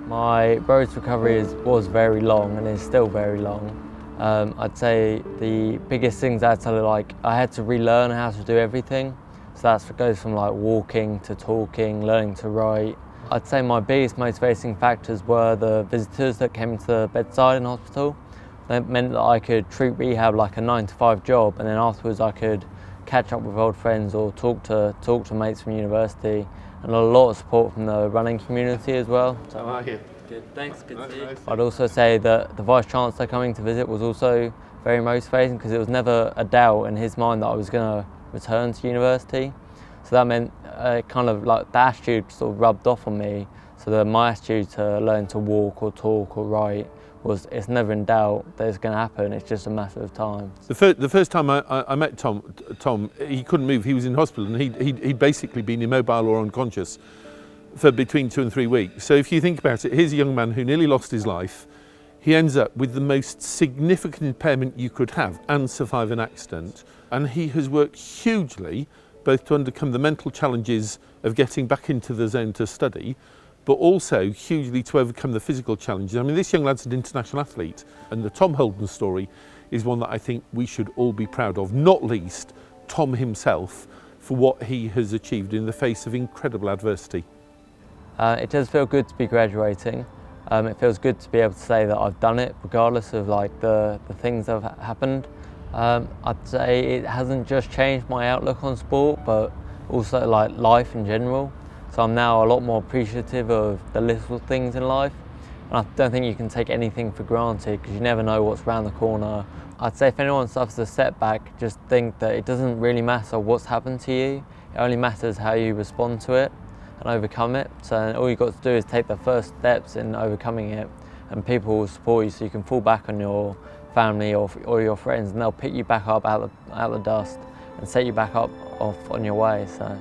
My road to recovery was very long and is still very long. I'd say the biggest things I had to relearn how to do everything. So that goes from like walking to talking, learning to write. I'd say my biggest motivating factors were the visitors that came to the bedside in hospital. That meant that I could treat rehab like a 9-to-5 job, and then afterwards I could catch up with old friends or talk to mates from university, and a lot of support from the running community as well. So, how are you? Good, thanks, good to see you. Nice. I'd also say that the Vice-Chancellor coming to visit was also very motivating, because it was never a doubt in his mind that I was going to return to university. So that meant kind of like the attitude sort of rubbed off on me, so that my attitude to learn to walk or talk or write was, it's never in doubt that it's going to happen, it's just a matter of time. The first time I met Tom, he couldn't move, he was in hospital, and he'd basically been immobile or unconscious for between 2 and 3 weeks. So if you think about it, here's a young man who nearly lost his life. He ends up with the most significant impairment you could have and survive an accident. And he has worked hugely, both to overcome the mental challenges of getting back into the zone to study, but also hugely to overcome the physical challenges. I mean, this young lad's an international athlete, and the Tom Holden story is one that I think we should all be proud of, not least Tom himself, for what he has achieved in the face of incredible adversity. It does feel good to be graduating. It feels good to be able to say that I've done it, regardless of like the things that have happened. I'd say it hasn't just changed my outlook on sport, but also like life in general. So I'm now a lot more appreciative of the little things in life. And I don't think you can take anything for granted, because you never know what's around the corner. I'd say if anyone suffers a setback, just think that it doesn't really matter what's happened to you. It only matters how you respond to it and overcome it. So all you've got to do is take the first steps in overcoming it, and people will support you, so you can fall back on your family or your friends, and they'll pick you back up out the dust and set you back up off on your way. So.